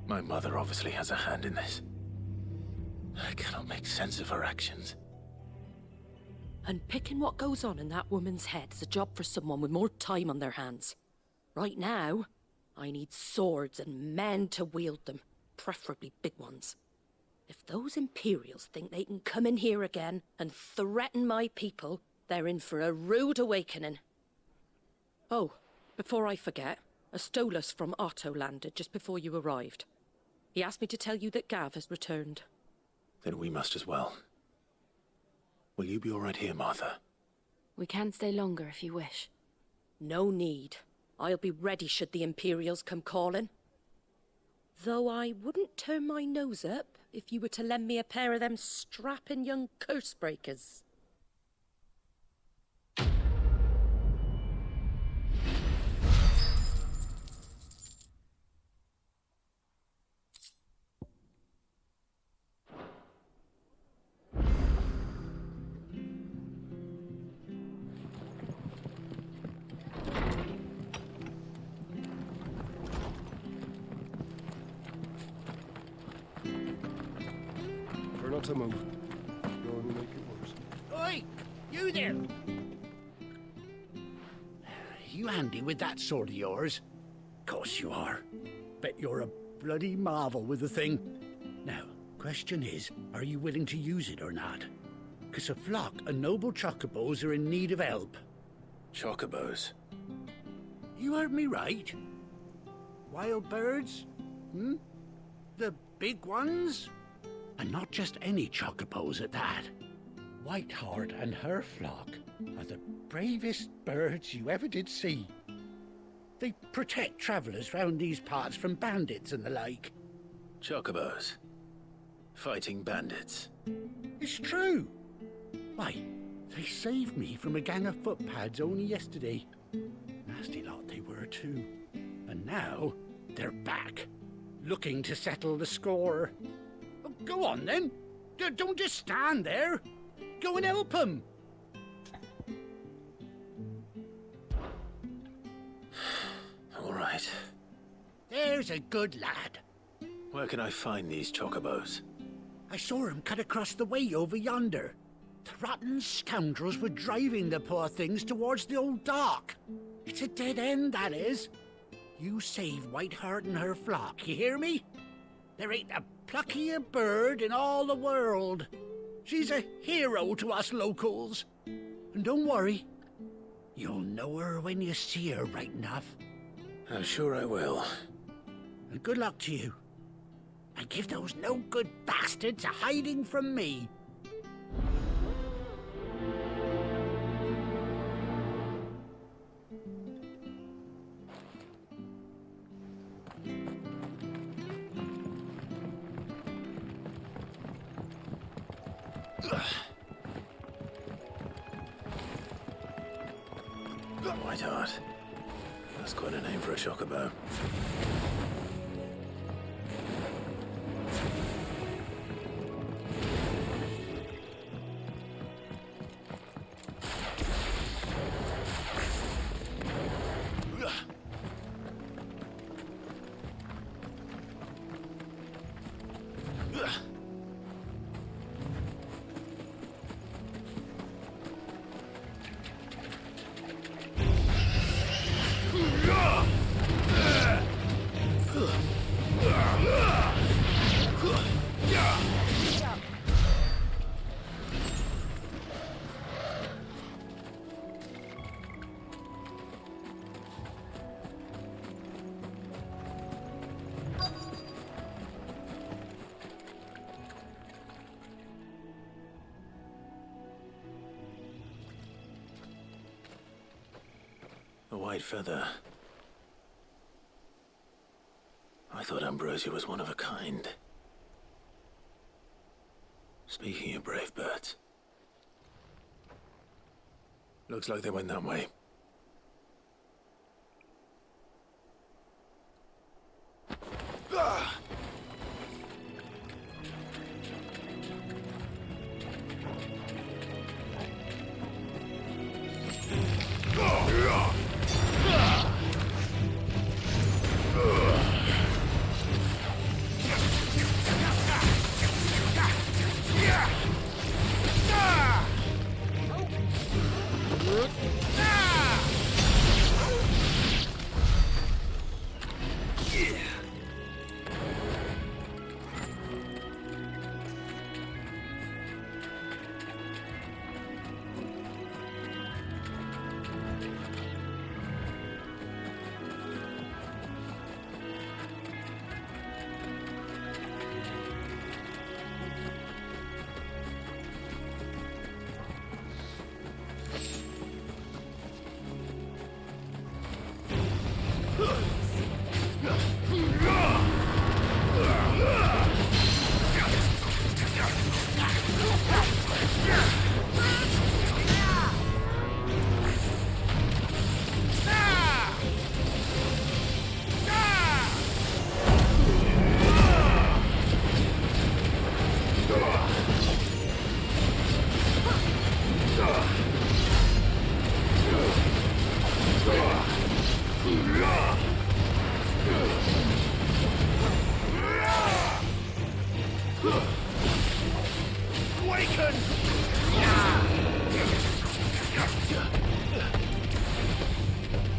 My mother obviously has a hand in this. I cannot make sense of her actions. And picking what goes on in that woman's head is a job for someone with more time on their hands. Right now, I need swords and men to wield them, preferably big ones. If those Imperials think they can come in here again and threaten my people, they're in for a rude awakening. Oh, before I forget, a Stolas from Otto landed just before you arrived. He asked me to tell you that Gav has returned. Then we must as well. Will you be all right here, Martha? We can stay longer if you wish. No need. I'll be ready should the Imperials come calling. Though I wouldn't turn my nose up if you were to lend me a pair of them strapping young curse breakers. Not to move. You'll only make it worse. Oi! You there! You handy with that sword of yours? Course you are. Bet you're a bloody marvel with the thing. Now, question is, are you willing to use it or not? 'Cause a flock of noble chocobos are in need of help. Chocobos? You heard me right. Wild birds? The big ones? And not just any chocobos at that. Whiteheart and her flock are the bravest birds you ever did see. They protect travellers round these parts from bandits and the like. Chocobos? Fighting bandits? It's true. Why, they saved me from a gang of footpads only yesterday. Nasty lot they were too. And now they're back, looking to settle the score. Go on, then. Don't just stand there. Go and help them. All right. There's a good lad. Where can I find these chocobos? I saw him cut across the way over yonder. The rotten scoundrels were driving the poor things towards the old dock. It's a dead end, that is. You save Whiteheart and her flock, you hear me? There ain't a pluckier bird in all the world. She's a hero to us locals. And don't worry, you'll know her when you see her right enough. I'm sure I will. And good luck to you. And give those no-good bastards a hiding from me. Whiteheart. That's quite a name for a chocobo. A white feather. I thought Ambrosia was one of a kind. Speaking of brave birds. Looks like they went that way.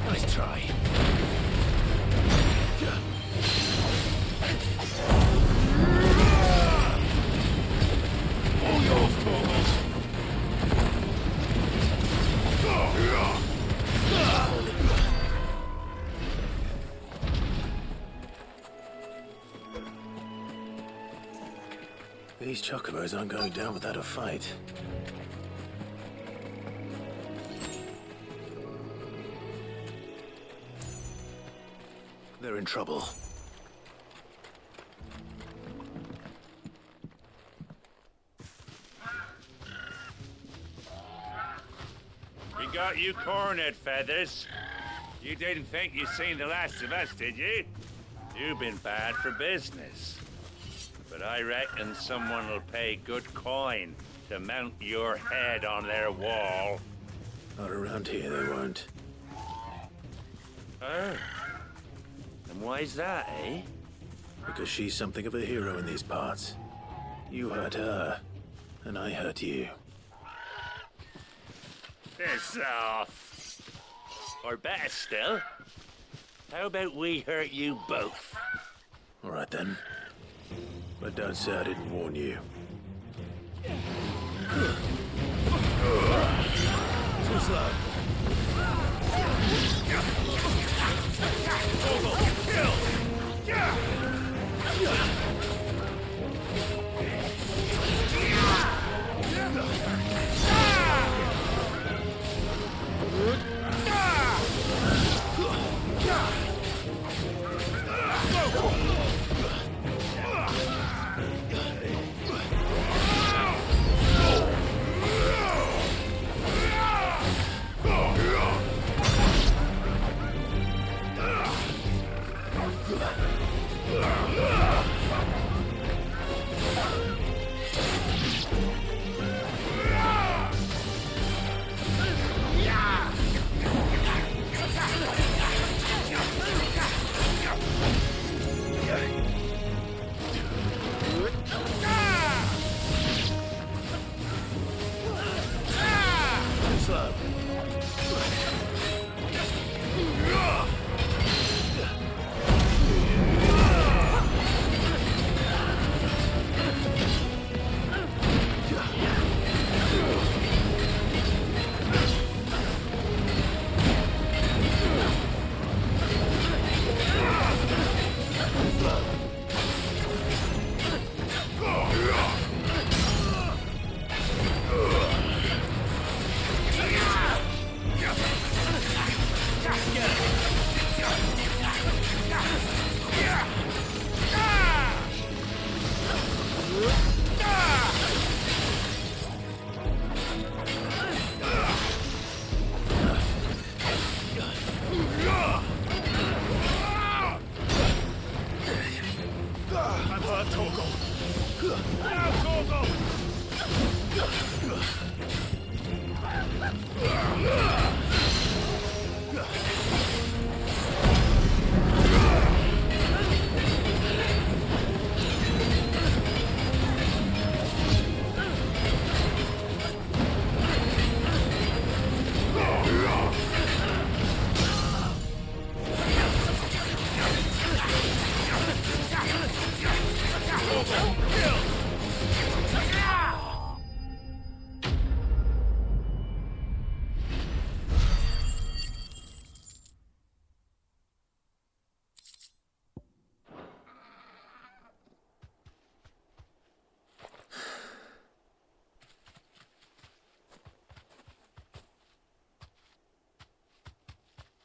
Nice try. All yours, Corvus. These chocobos aren't going down without a fight. They're in trouble. We got you cornered, Feathers. You didn't think you'd seen the last of us, did you? You've been bad for business. But I reckon someone will pay good coin to mount your head on their wall. Not around here, they won't. Oh. And why's that, eh? Because she's something of a hero in these parts. You hurt her, and I hurt you. Piss off. Or better still, How about we hurt you both? All right then. But don't say I didn't warn you. Too slow.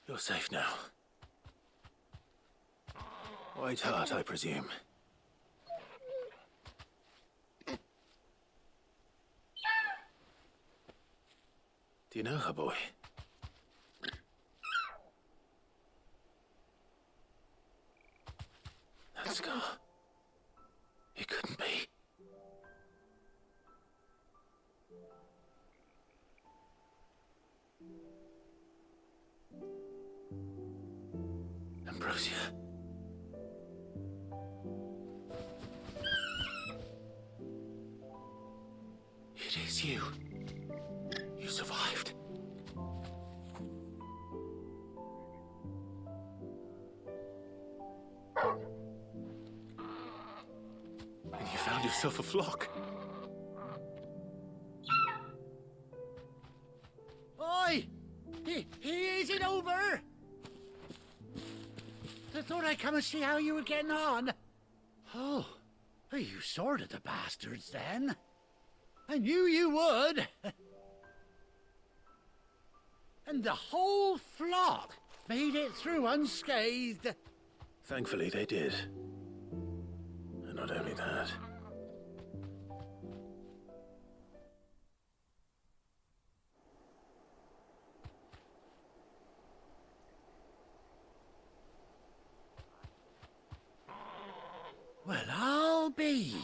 You're safe now. White heart, I presume. Do you know her, boy? That scar. It couldn't be. Ambrosia. It is you. You survived. And you found yourself a flock. Oi! Is it over? I thought I'd come and see how you were getting on. Oh, you sorted the bastards then. I knew you would. And the whole flock made it through unscathed. Thankfully, they did. And not only that. Well, I'll be.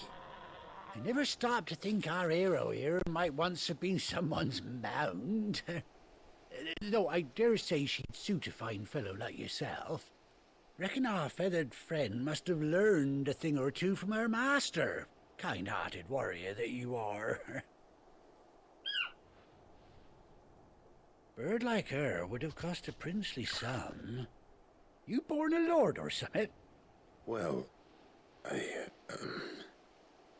I never stopped to think our hero here might once have been someone's mound. Though I dare say she'd suit a fine fellow like yourself. Reckon our feathered friend must have learned a thing or two from her master. Kind-hearted warrior that you are. Bird like her would have cost a princely sum. You born a lord or something? Well,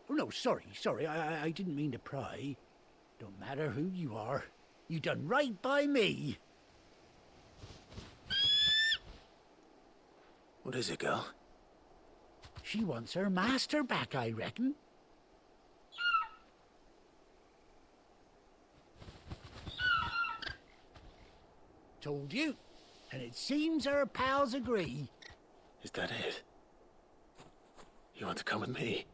Oh, no, sorry. I didn't mean to pry. Don't matter who you are. You done right by me. What is it, girl? She wants her master back, I reckon. Told you. And it seems her pals agree. Is that it? You want to come with me?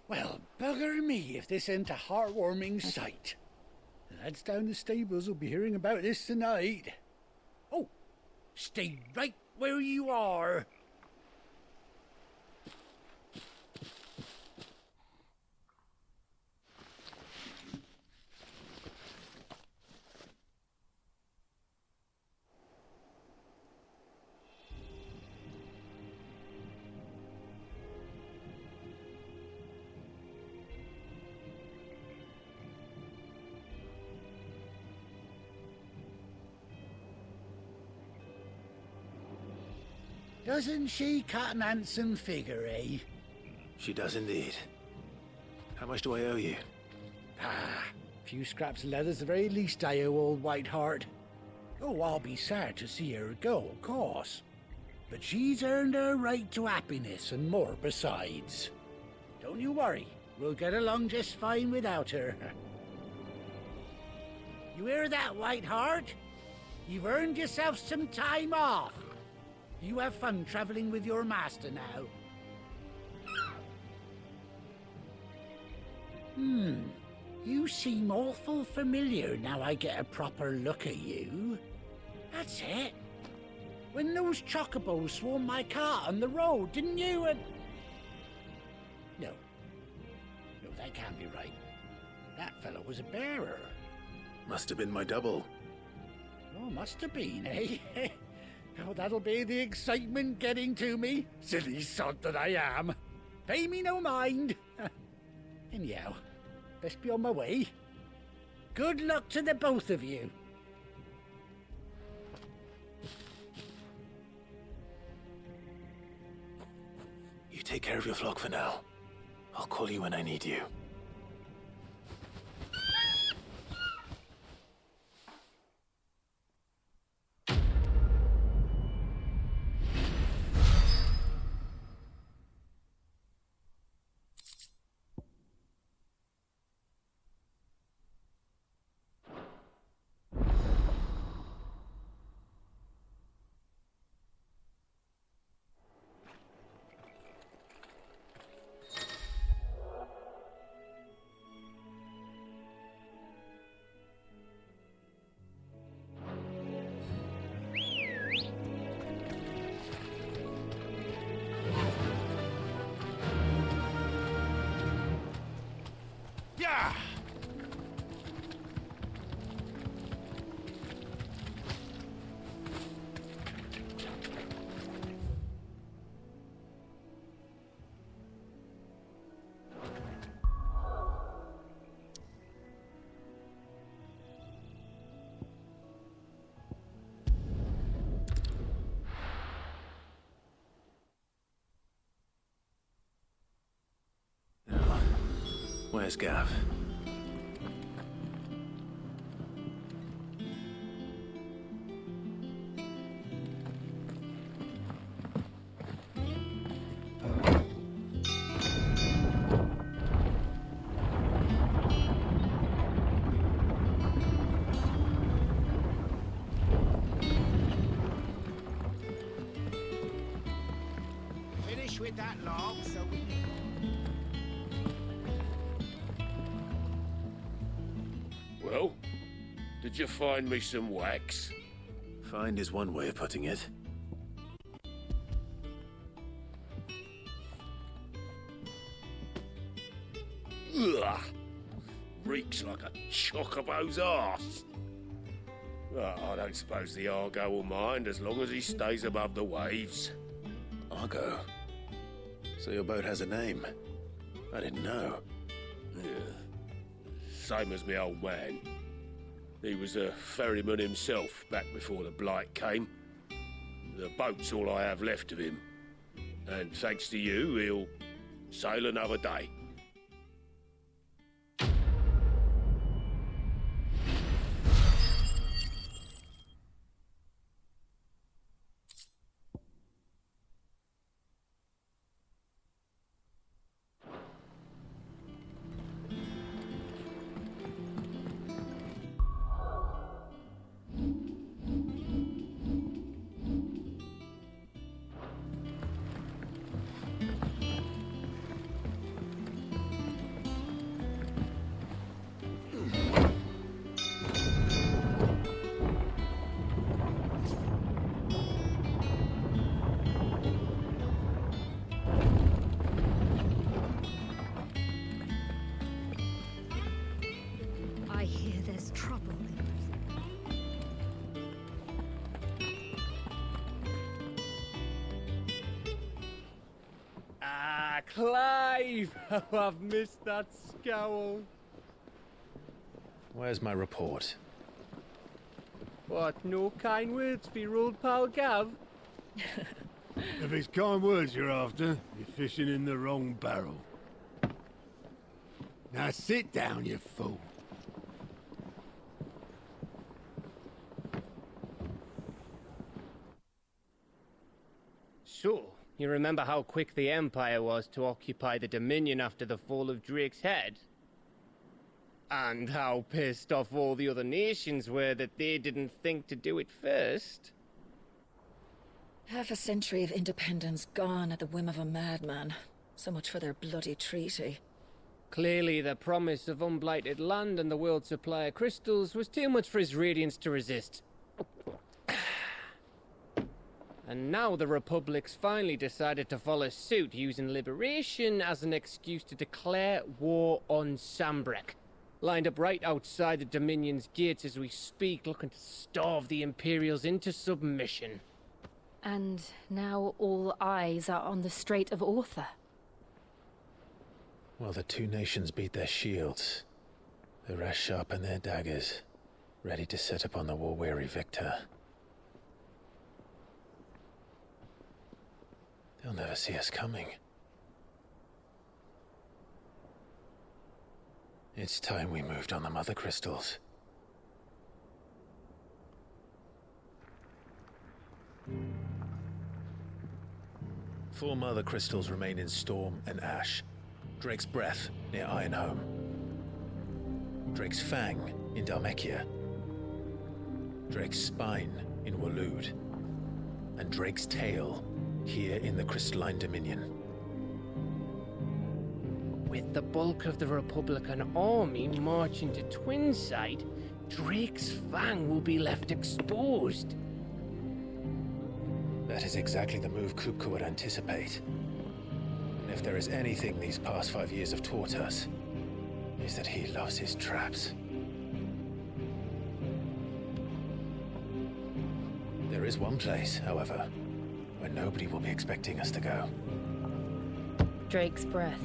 Well, bugger me if this ain't a heartwarming sight. The lads down the stables will be hearing about this tonight. Oh, stay right where you are. Doesn't she cut an handsome figure, eh? She does indeed. How much do I owe you? Ah, a few scraps of leather's the very least I owe old Whiteheart. Oh, I'll be sad to see her go, of course. But she's earned her right to happiness and more besides. Don't you worry, we'll get along just fine without her. You hear that, Whiteheart? You've earned yourself some time off. You have fun traveling with your master now. You seem awful familiar now I get a proper look at you. That's it. When those chocobos swarmed my cart on the road, didn't you? No, that can't be right. That fellow was a bearer. Must have been my double. Oh, must have been, eh? Oh, that'll be the excitement getting to me. Silly sod that I am. Pay me no mind. Anyhow, best be on my way. Good luck to the both of you. You take care of your flock for now. I'll call you when I need you. Yeah! Where's Gav? Finish with that log so we can... Well, did you find me some wax? Find is one way of putting it. Ugh! Reeks like a chocobo's arse. Oh, I don't suppose the Argo will mind as long as he stays above the waves. Argo? So your boat has a name? I didn't know. Yeah. Same as me old man. He was a ferryman himself back before the Blight came. The boat's all I have left of him. And thanks to you, he'll sail another day. I hear there's trouble. Ah, Clive! Oh, I've missed that scowl. Where's my report? What, no kind words for your old pal Gav? If it's kind words you're after, you're fishing in the wrong barrel. Now sit down, you fool. So, you remember how quick the Empire was to occupy the Dominion after the fall of Drake's head? And how pissed off all the other nations were that they didn't think to do it first? Half a century of independence gone at the whim of a madman. So much for their bloody treaty. Clearly, the promise of unblighted land and the world's supply of crystals was too much for his radiance to resist. And now the Republic's finally decided to follow suit, using liberation as an excuse to declare war on Sambrek. Lined up right outside the Dominion's gates as we speak, looking to starve the Imperials into submission. And now all eyes are on the Strait of Author. Well, the two nations beat their shields. The rest sharpen their daggers, ready to set upon the war-weary victor. They'll never see us coming. It's time we moved on the Mother Crystals. Four Mother Crystals remain in Storm and Ash. Drake's Breath near Ironhome. Drake's Fang in Dhalmekia. Drake's Spine in Waloed. And Drake's Tail here in the Crystalline Dominion. With the bulk of the Republican army marching to Twinside, Drake's Fang will be left exposed. That is exactly the move Kupka would anticipate. And if there is anything these past 5 years have taught us, is that he loves his traps. There is one place, however, where nobody will be expecting us to go. Drake's Breath.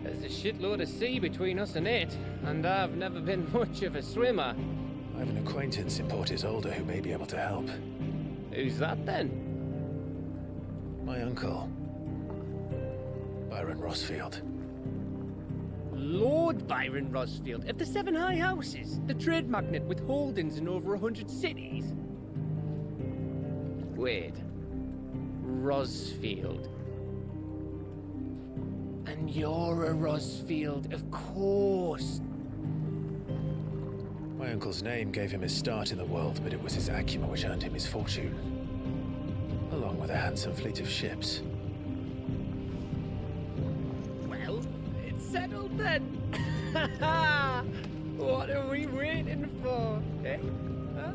There's a shitload of sea between us and it, and I've never been much of a swimmer. I have an acquaintance in Port Isolde who may be able to help. Who's that then? My uncle, Byron Rosfield. Lord Byron Rosfield of the Seven High Houses, the trade magnate with holdings in over 100 cities. Wait, Rosfield. And you're a Rosfield, of course. My uncle's name gave him his start in the world, but it was his acumen which earned him his fortune, along with a handsome fleet of ships. Well, it's settled then. What are we waiting for, eh? Huh?